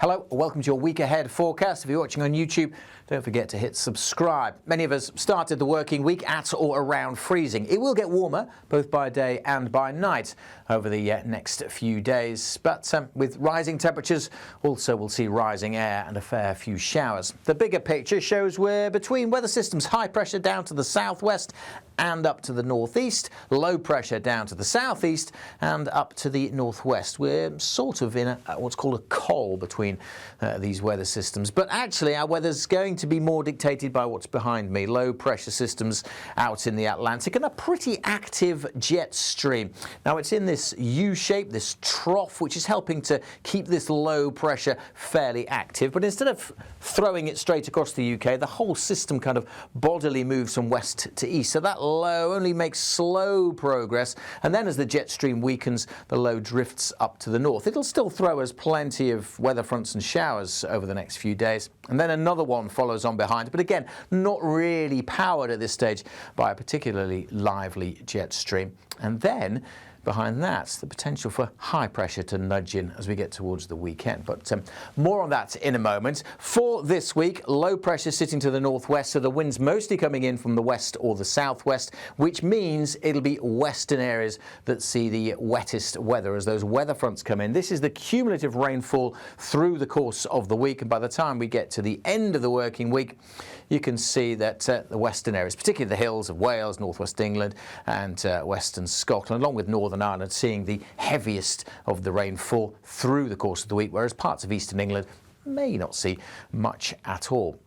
Hello, welcome to your week ahead forecast. If you're watching on YouTube, don't forget to hit subscribe. Many of us started the working week at or around freezing. It will get warmer both by day and by night over the next few days, but with rising temperatures, also we'll see rising air and a fair few showers. The bigger picture shows we're between weather systems: high pressure down to the southwest and up to the northeast, low pressure down to the southeast and up to the northwest. We're sort of in what's called a coal between these weather systems, but actually our weather's going to be more dictated by what's behind me. Low pressure systems out in the Atlantic and a pretty active jet stream. Now it's in this U shape, this trough, which is helping to keep this low pressure fairly active, but instead of throwing it straight across the UK, the whole system kind of bodily moves from west to east. So that low only makes slow progress, and then as the jet stream weakens, the low drifts up to the north. It'll still throw us plenty of weather fronts and showers over the next few days, and then another one follows on behind, but again not really powered at this stage by a particularly lively jet stream. And then behind that's the potential for high pressure to nudge in as we get towards the weekend. But more on that in a moment. For this week, low pressure sitting to the northwest, so the wind's mostly coming in from the west or the southwest, which means it'll be western areas that see the wettest weather as those weather fronts come in. This is the cumulative rainfall through the course of the week, and by the time we get to the end of the working week, you can see that the western areas, particularly the hills of Wales, northwest England and western Scotland, along with Northern Ireland, seeing the heaviest of the rainfall through the course of the week, whereas parts of eastern England may not see much at all.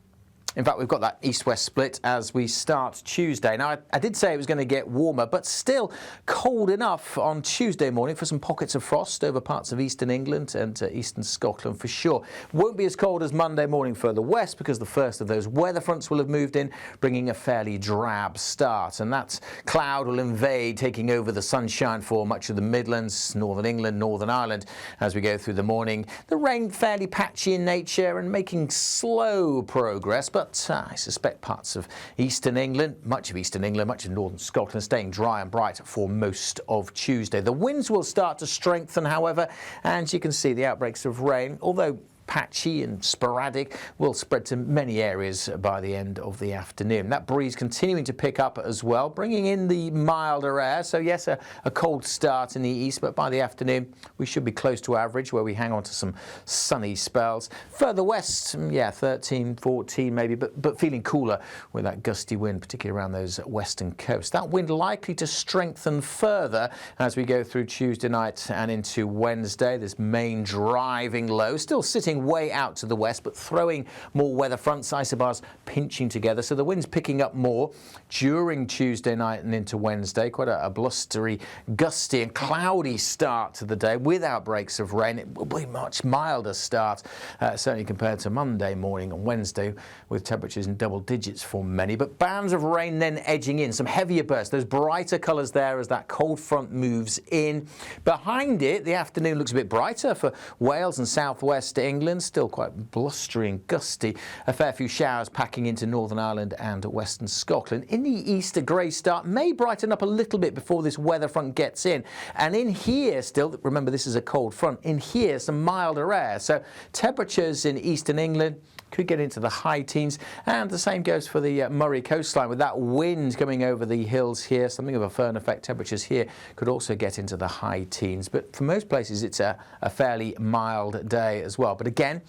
In fact, we've got that east-west split as we start Tuesday. Now, I did say it was going to get warmer, but still cold enough on Tuesday morning for some pockets of frost over parts of eastern England and eastern Scotland for sure. Won't be as cold as Monday morning further west because the first of those weather fronts will have moved in, bringing a fairly drab start. And that cloud will invade, taking over the sunshine for much of the Midlands, Northern England, Northern Ireland as we go through the morning. The rain fairly patchy in nature and making slow progress, but I suspect parts of eastern England, much of northern Scotland, staying dry and bright for most of Tuesday. The winds will start to strengthen, however, and you can see the outbreaks of rain, although patchy and sporadic, will spread to many areas by the end of the afternoon. That breeze continuing to pick up as well, bringing in the milder air. So yes, a cold start in the east, but by the afternoon we should be close to average, where we hang on to some sunny spells. Further west, yeah, 13, 14 maybe, but feeling cooler with that gusty wind, particularly around those western coasts. That wind likely to strengthen further as we go through Tuesday night and into Wednesday. This main driving low still sitting way out to the west, but throwing more weather fronts, isobars pinching together, so the wind's picking up more during Tuesday night and into Wednesday. Quite a blustery, gusty and cloudy start to the day with outbreaks of rain. It will be a much milder start, certainly compared to Monday morning and Wednesday, with temperatures in double digits for many, but bands of rain then edging in, some heavier bursts, those brighter colours there as that cold front moves in. Behind it, the afternoon looks a bit brighter for Wales and southwest England. Still quite blustery and gusty. A fair few showers packing into Northern Ireland and western Scotland. In the east, a grey start may brighten up a little bit before this weather front gets in. And in here still, remember this is a cold front, in here some milder air. So temperatures in eastern England could get into the high teens, and the same goes for the Murray coastline with that wind coming over the hills here. Something of a Föhn effect. Temperatures here could also get into the high teens, but for most places it's a fairly mild day as well. But again,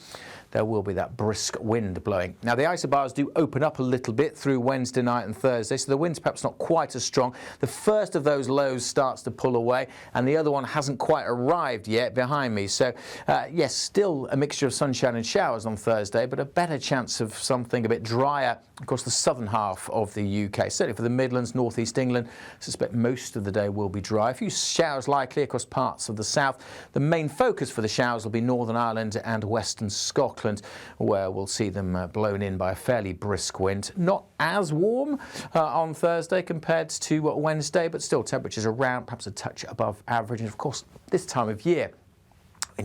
there will be that brisk wind blowing. Now the isobars do open up a little bit through Wednesday night and Thursday, so the wind's perhaps not quite as strong. The first of those lows starts to pull away, and the other one hasn't quite arrived yet behind me. So yes, still a mixture of sunshine and showers on Thursday, but a better chance of something a bit drier across the southern half of the UK. Certainly for the Midlands, North East England, I suspect most of the day will be dry. A few showers likely across parts of the south. The main focus for the showers will be Northern Ireland and western Scotland, where we'll see them blown in by a fairly brisk wind. Not as warm on Thursday compared to Wednesday, but still temperatures around, perhaps a touch above average. And of course, this time of year,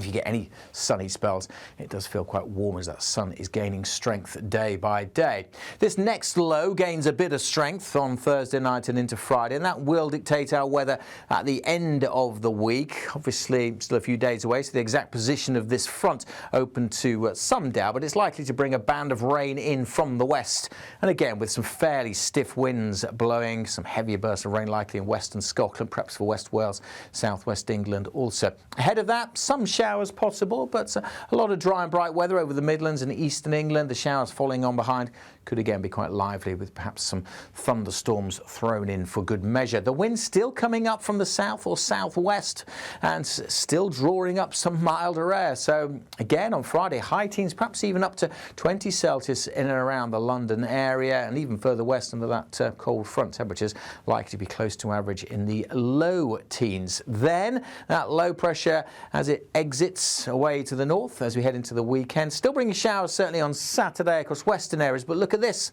if you get any sunny spells, it does feel quite warm as that sun is gaining strength day by day. This next low gains a bit of strength on Thursday night and into Friday, and that will dictate our weather at the end of the week. Obviously, still a few days away, so the exact position of this front open to some doubt, but it's likely to bring a band of rain in from the west. And again, with some fairly stiff winds blowing, some heavier bursts of rain likely in western Scotland, perhaps for West Wales, southwest England also. Ahead of that, some showers possible, but a lot of dry and bright weather over the Midlands and eastern England. The showers following on behind could again be quite lively, with perhaps some thunderstorms thrown in for good measure. The wind still coming up from the south or southwest and still drawing up some milder air. So again, on Friday, high teens, perhaps even up to 20 Celsius in and around the London area, and even further west under that cold front, temperatures likely to be close to average in the low teens. Then that low pressure, as it exits away to the north as we head into the weekend, still bringing showers certainly on Saturday across western areas, but look at this.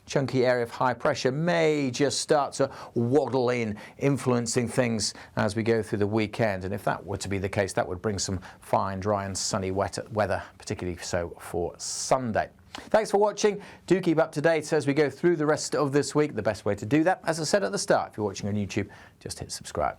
Chunky area of high pressure may just start to waddle in, influencing things as we go through the weekend. And if that were to be the case, that would bring some fine, dry and sunny weather, particularly so for Sunday. Thanks for watching. Do keep up to date as we go through the rest of this week. The best way to do that, as I said at the start, if you're watching on YouTube, just hit subscribe.